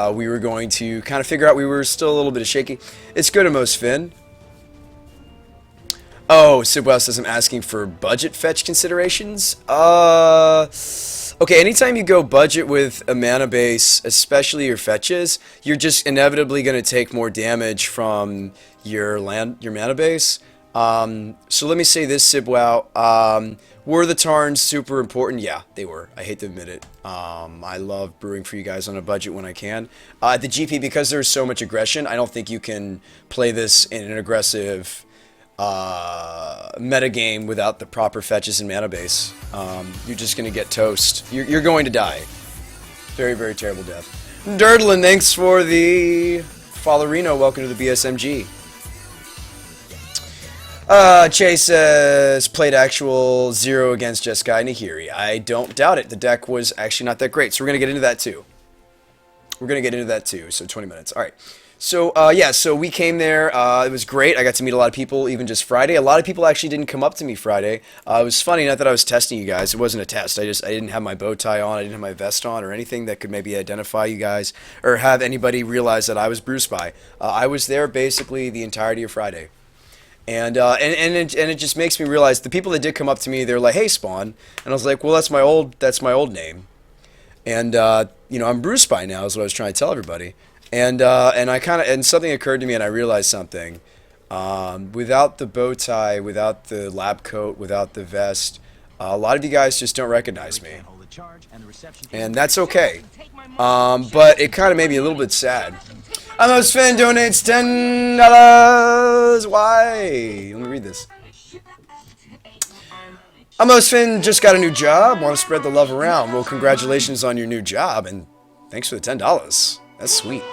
we were going to kind of figure out we were still a little bit shaky. It's good to most Finn. Oh, Sibwell says I'm asking for budget fetch considerations. Okay, anytime you go budget with a mana base, especially your fetches, you're just inevitably going to take more damage from your mana base. So let me say this, Sibwow. Were the Tarns super important? Yeah, they were. I hate to admit it. I love brewing for you guys on a budget when I can. At the GP, because there's so much aggression, I don't think you can play this in an aggressive meta game without the proper fetches and mana base. You're just going to get toast. You're going to die. Very, very terrible death. Durdlin, thanks for the Fallerino. Welcome to the BSMG. Chase says, played actual 0 against Jeskai Nahiri. I don't doubt it. The deck was actually not that great. So we're going to get into that too. So 20 minutes. Alright. So, yeah, so we came there. It was great. I got to meet a lot of people, even just Friday. A lot of people actually didn't come up to me Friday. It was funny, not that I was testing you guys. It wasn't a test. I didn't have my bow tie on. I didn't have my vest on or anything that could maybe identify you guys or have anybody realize that I was BrewSpy. I was there basically the entirety of Friday. And it just makes me realize the people that did come up to me, they're like, "Hey, Spawn," and I was like, "Well, that's my old name," and you know, I'm BrewSpy now, is what I was trying to tell everybody, and something occurred to me, and I realized something. Without the bow tie, without the lab coat, without the vest, a lot of you guys just don't recognize me, and that's okay. But it kind of made me a little bit sad. Amos Finn donates $10. Why? Let me read this. Amos Finn just got a new job. Want to spread the love around. Well, congratulations on your new job, and thanks for the $10. That's sweet.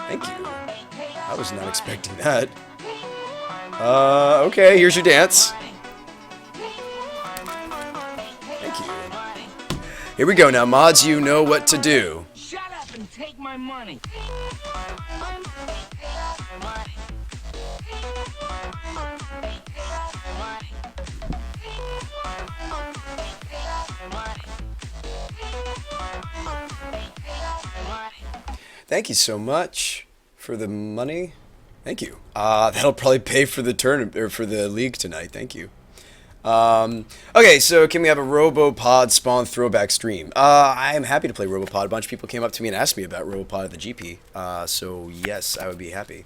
Thank you. I was not expecting that. Okay, here's your dance. Thank you. Here we go now, mods. You know what to do. Shut up and take my money. Thank you so much for the money. Thank you. That'll probably pay for the tournament or for the league tonight. Thank you. Okay, so can we have a RoboPod Spawn throwback stream? I am happy to play RoboPod. A bunch of people came up to me and asked me about RoboPod at the GP. So yes, I would be happy.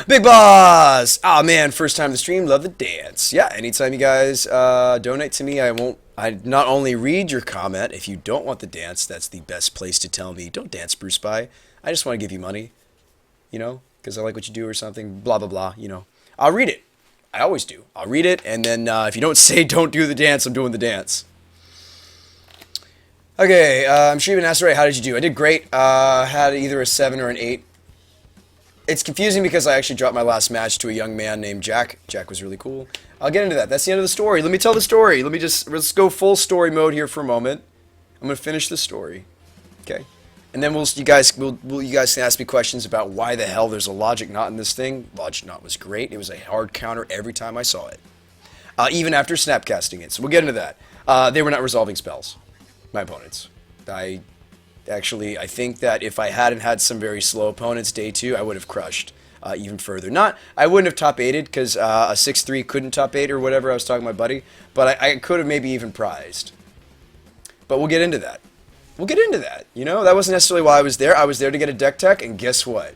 Big Boss! Oh man, first time to stream, love the dance. Yeah, anytime you guys donate to me, I not only read your comment. If you don't want the dance, that's the best place to tell me, don't dance, BrewSpy. I just want to give you money, you know, because I like what you do or something, blah, blah, blah, you know. I'll read it. I always do. I'll read it, and then if you don't say don't do the dance, I'm doing the dance. Okay, I'm sure you've been asked, right, how did you do? I did great. Had either a 7 or an 8. It's confusing because I actually dropped my last match to a young man named Jack. Jack was really cool. I'll get into that. That's the end of the story. Let me tell the story. Let's go full story mode here for a moment. I'm going to finish the story. Okay? And then you guys can ask me questions about why the hell there's a logic knot in this thing. Logic knot was great. It was a hard counter every time I saw it. Even after snapcasting it. So we'll get into that. They were not resolving spells. My opponents. I think that if I hadn't had some very slow opponents day 2, I would have crushed even further. I wouldn't have top 8'd because a 6-3 couldn't top 8 or whatever. I was talking to my buddy. But I could have maybe even prized. But we'll get into that. You know, that wasn't necessarily why I was there. I was there to get a deck tech, and guess what?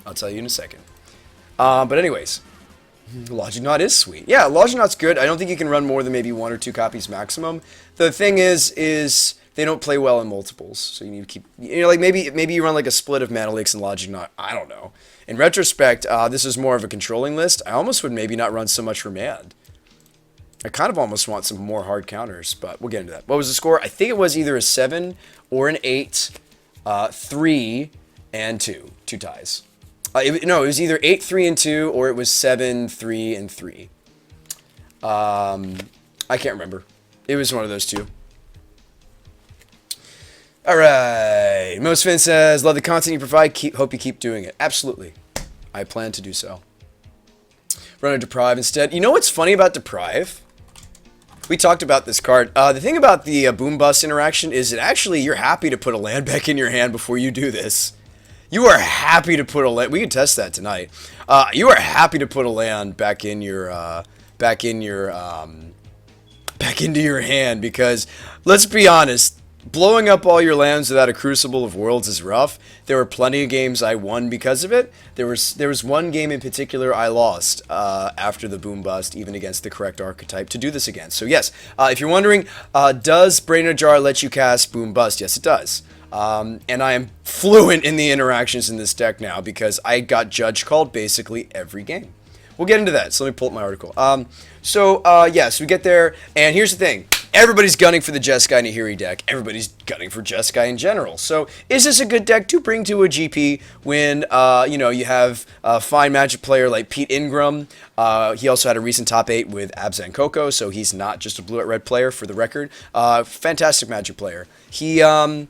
I'll tell you in a second. But anyways, Logic Knot is sweet. Yeah, Logic Knot's good. I don't think you can run more than maybe 1 or 2 copies maximum. The thing is they don't play well in multiples, so you need to keep, you know, like maybe you run like a split of Mana Lakes and Logic Knot. I don't know. In retrospect, this is more of a controlling list. I almost would maybe not run so much Remand. I kind of almost want some more hard counters, but we'll get into that. What was the score? I think it was either a 7 or an 8, 3, and 2. 2 ties. No, it was either 8, 3, and 2, or it was 7, 3, and 3. I can't remember. It was one of those two. Alright. Most Finn says, love the content you provide. Hope you keep doing it. Absolutely. I plan to do so. Run a Deprive instead. You know what's funny about Deprive? We talked about this card. The thing about the boom bust interaction is that actually you're happy to put a land back in your hand before you do this. You are happy to put a land. We can test that tonight. You are happy to put a land back in your back into your hand because let's be honest, blowing up all your lands without a Crucible of Worlds is rough. There were plenty of games I won because of it. There was one game in particular I lost after the boom bust, even against the correct archetype, to do this against. So yes, if you're wondering, does Brain in a Jar let you cast boom bust? Yes, it does. And I am fluent in the interactions in this deck now because I got judge called basically every game. We'll get into that. So let me pull up my article. Yes, we get there, and here's the thing. Everybody's gunning for the Jeskai Nahiri deck. Everybody's gunning for Jeskai in general. So is this a good deck to bring to a GP when, you have a fine Magic player like Pete Ingram? He also had a recent top 8 with Abzan Koko, so he's not just a blue-red player for the record. Fantastic Magic player. I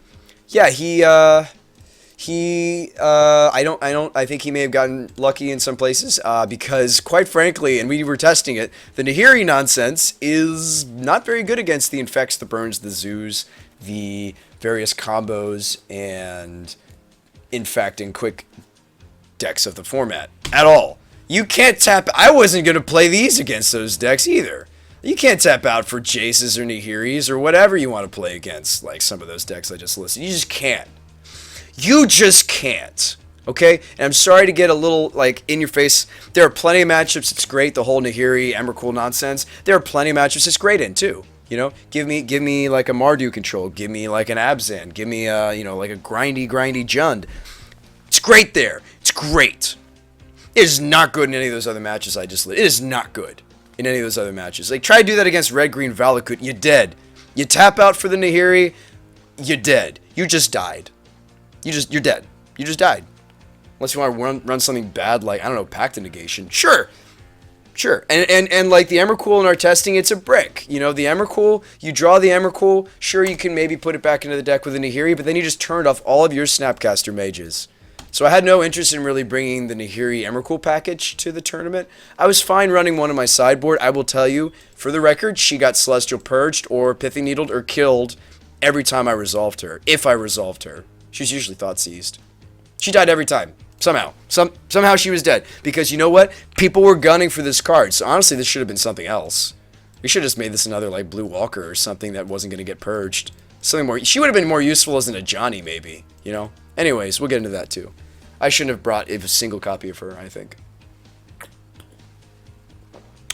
think he may have gotten lucky in some places because, quite frankly, and we were testing it, the Nahiri nonsense is not very good against the Infects, the Burns, the Zoos, the various combos, and infecting quick decks of the format at all. You can't tap. I wasn't going to play these against those decks either. You can't tap out for Jaces or Nahiris or whatever you want to play against, like some of those decks I just listed. You just can't. You just can't, okay? And I'm sorry to get a little, in your face. There are plenty of matchups it's great, the whole Nahiri, Emrakul nonsense. There are plenty of matchups it's great in, too. You know, give me like a Mardu control. Give me like an Abzan. Give me, like a grindy Jund. It's great there. It's great. It is not good in any of those other matches I just listed. It is not good in any of those other matches. Try to do that against Red-Green Valakut. You're dead. You tap out for the Nahiri, you're dead. You just died. You're dead. You just died. Unless you want to run something bad like, I don't know, Pact of Negation. Sure. And like the Emrakul in our testing, it's a brick. The Emrakul, you draw the Emrakul, sure, you can maybe put it back into the deck with a Nahiri, but then you just turned off all of your Snapcaster mages. So I had no interest in really bringing the Nahiri Emrakul package to the tournament. I was fine running one on my sideboard. I will tell you, for the record, she got Celestial Purged or Pithy Needled or killed every time I resolved her, if I resolved her. She's usually thought seized. She died every time. Somehow. Somehow she was dead. Because you know what? People were gunning for this card. So honestly, this should have been something else. We should have just made this another Blue Walker or something that wasn't going to get purged. Something more. She would have been more useful as an Ajani, maybe. Anyways, we'll get into that too. I shouldn't have brought a single copy of her, I think.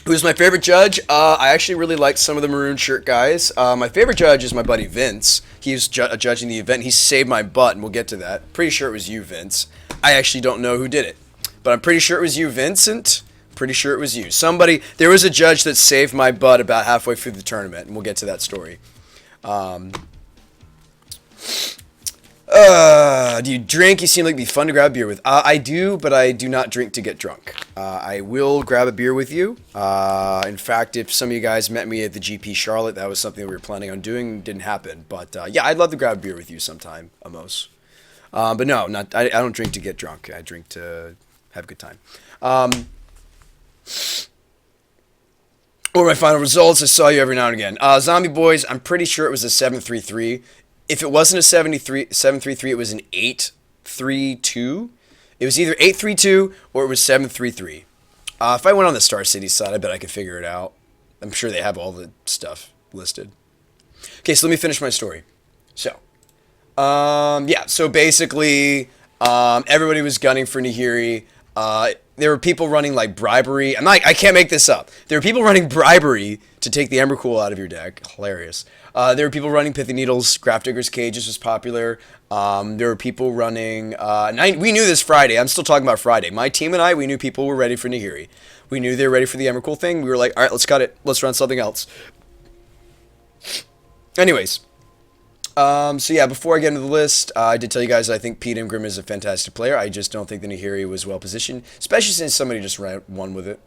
Who's my favorite judge? I actually really liked some of the maroon shirt guys. My favorite judge is my buddy Vince. He was judging the event. He saved my butt, and we'll get to that. Pretty sure it was you, Vince. I actually don't know who did it, but I'm pretty sure it was you, Vincent. Pretty sure it was you. There was a judge that saved my butt about halfway through the tournament, and we'll get to that story. Do you drink? You seem like it'd be fun to grab a beer with. I do, but I do not drink to get drunk. I will grab a beer with you. In fact, if some of you guys met me at the GP Charlotte, that was something we were planning on doing. Didn't happen. But yeah, I'd love to grab a beer with you sometime, Amos. But no, I don't drink to get drunk. I drink to have a good time. What are my final results? I saw you every now and again. Zombie Boys, I'm pretty sure it was a 7-3-3. If it wasn't a 7-3-3, it was an 8-3-2. It was either 8-3-2 or it was 7-3-3. If I went on the Star City side, I bet I could figure it out. I'm sure they have all the stuff listed. Okay, so let me finish my story. So, so basically, everybody was gunning for Nahiri. There were people running bribery. I can't make this up. There were people running bribery to take the Emrakul out of your deck. Hilarious. There were people running Pithy Needles. Grafdigger's Cages was popular. There were people running... we knew this Friday. I'm still talking about Friday. My team and I, we knew people were ready for Nahiri. We knew they were ready for the Emrakul thing. We were like, all right, let's cut it. Let's run something else. Anyways. Before I get into the list, I did tell you guys I think Pete Ingram is a fantastic player. I just don't think the Nahiri was well positioned, especially since somebody just won with it.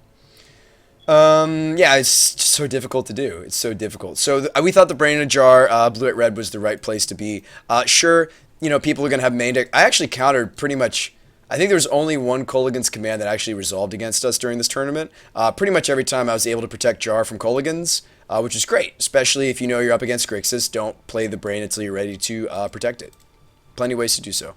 It's just so difficult to do. It's so difficult. So we thought the Brain in a Jar, Blue at Red was the right place to be. Sure, people are going to have main deck. I actually countered pretty much... I think there was only one Kolaghan's command that actually resolved against us during this tournament. Pretty much every time I was able to protect Jar from Kolaghan's, which is great, especially if you know you're up against Grixis. Don't play the brain until you're ready to protect it. Plenty of ways to do so.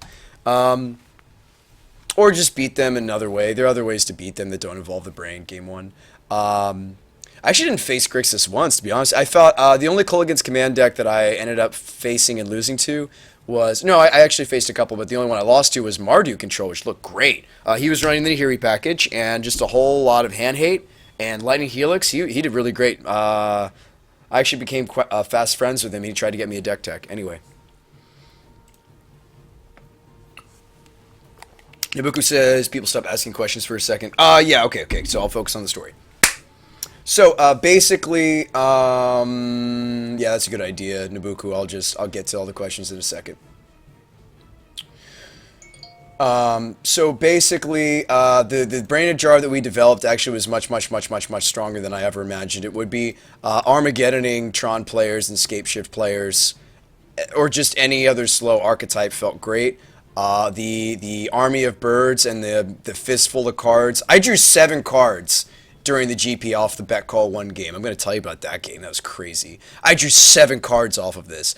Or just beat them another way. There are other ways to beat them that don't involve the brain, game one. I actually didn't face Grixis once, to be honest. I thought the only Kulligan's command deck that I ended up facing and losing to was... No, I actually faced a couple, but the only one I lost to was Mardu Control, which looked great. He was running the Nahiri package, and just a whole lot of hand hate, and Lightning Helix, he did really great. I actually became fast friends with him. He tried to get me a deck tech. Anyway. Nabuku says, people stop asking questions for a second. Yeah, okay, so I'll focus on the story. So, basically, yeah, that's a good idea, Nabuku. I'll get to all the questions in a second. So basically, the Brain Jar that we developed actually was much stronger than I ever imagined it would be. Armageddoning Tron players and Scapeshift players, or just any other slow archetype felt great. The Army of Birds and the Fistful of Cards. I drew 7 cards during the GP off the bet call 1 game. I'm going to tell you about that game. That was crazy. I drew 7 cards off of this.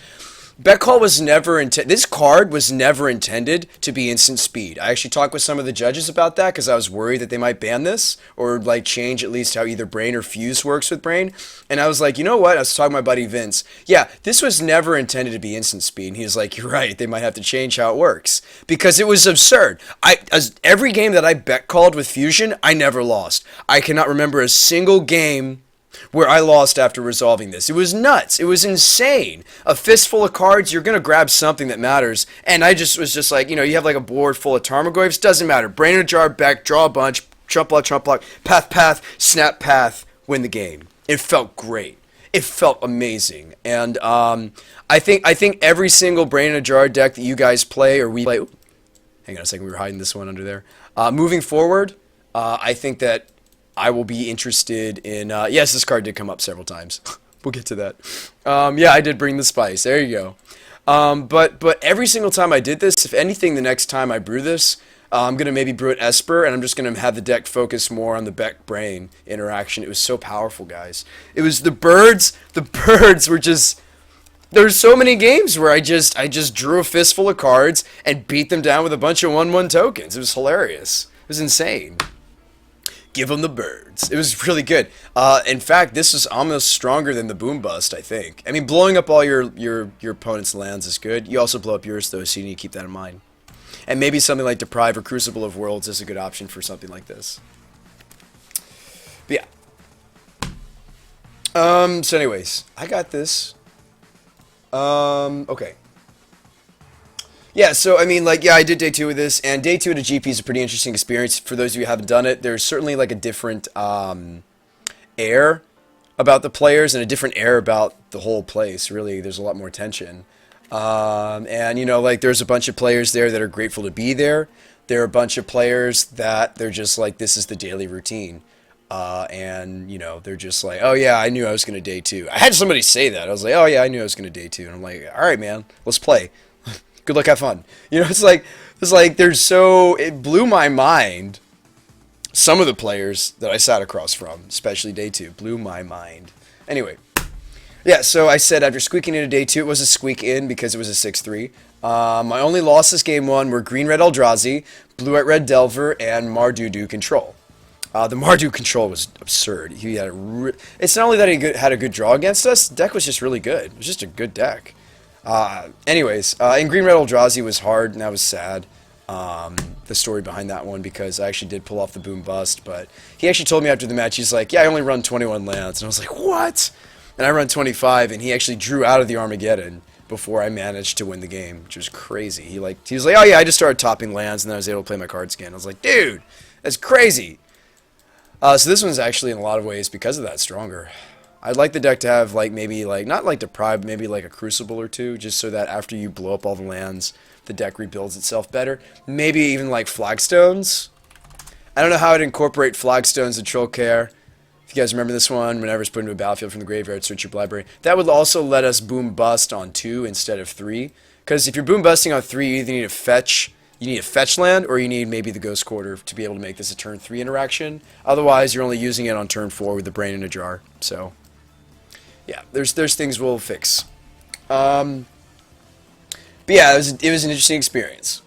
Bet call was never intended. This card was never intended to be instant speed. I actually talked with some of the judges about that because I was worried that they might ban this or like change at least how either Brain or Fuse works with Brain. And I was like, you know what? I was talking to my buddy Vince. Yeah, this was never intended to be instant speed. And he was like, you're right. They might have to change how it works because it was absurd. Every game that I bet called with Fusion, I never lost. I cannot remember a single game where I lost after resolving this. It was nuts. It was insane. A fistful of cards, you're going to grab something that matters. And I just was just like, you know, you have like a board full of Tarmogoyfs, doesn't matter. Brain in a jar, back, draw a bunch, trump block, path, snap path, win the game. It felt great. It felt amazing. And I think every single Brain in a Jar deck that you guys play or we play... Ooh, hang on a second, we were hiding this one under there. Moving forward, I think that I will be interested in... yes, this card did come up several times. We'll get to that. Yeah, I did bring the spice. There you go. But every single time I did this, if anything, the next time I brew this, I'm going to maybe brew it Esper, and I'm just going to have the deck focus more on the Beck-Brain interaction. It was so powerful, guys. It was the birds. The birds were just... There were so many games where I just drew a fistful of cards and beat them down with a bunch of 1/1 tokens. It was hilarious. It was insane. Give them the birds. It was really good. In fact, this is almost stronger than the Boom Bust, I think. I mean, blowing up all your opponent's lands is good. You also blow up yours, though, so you need to keep that in mind. And maybe something like Deprive or Crucible of Worlds is a good option for something like this. But yeah. So anyways, I got this. Okay. Yeah, so, I mean, like, yeah, I did day 2 with this, and day 2 at a GP is a pretty interesting experience. For those of you who haven't done it, there's certainly, like, a different air about the players and a different air about the whole place, really. There's a lot more tension. And, you know, like, there's a bunch of players there that are grateful to be there. There are a bunch of players that they're just like, this is the daily routine. And, you know, they're just like, oh, yeah, I knew I was going to day 2. I had somebody say that. I was like, oh, yeah, I knew I was going to day 2. And I'm like, all right, man, let's play. Good luck, have fun. You know, it's like there's so... It blew my mind. Some of the players that I sat across from, especially day 2, blew my mind. Anyway. Yeah, so I said after squeaking into day 2, it was a squeak in because it was a 6-3. My only losses game 1 were Green-Red Eldrazi, Blue-White-Red Delver, and Mardu Control. The Mardu Control was absurd. He had it's not only that he had a good draw against us, the deck was just really good. It was just a good deck. Anyways, and Green Red Eldrazi was hard, and that was sad. The story behind that one, because I actually did pull off the Boom Bust, but he actually told me after the match, he's like, yeah, I only run 21 lands, and I was like, what? And I run 25, and he actually drew out of the Armageddon before I managed to win the game, which was crazy. He was like, oh yeah, I just started topping lands, and then I was able to play my cards again. I was like, dude, that's crazy. So this one's actually, in a lot of ways, because of that, stronger. I'd like the deck to have, like, maybe, like, not like Deprive, maybe like a Crucible or 2, just so that after you blow up all the lands, the deck rebuilds itself better. Maybe even, like, Flagstones. I don't know how I'd incorporate Flagstones and Troll Care. If you guys remember this one, whenever it's put into a battlefield from the graveyard, search your library. That would also let us Boom Bust on 2 instead of 3. Because if you're Boom Busting on 3, you either need a fetch... You need a fetch land, or you need maybe the Ghost Quarter to be able to make this a turn 3 interaction. Otherwise, you're only using it on turn 4 with the Brain in a Jar. So... Yeah, there's things we'll fix. But yeah, it was an interesting experience.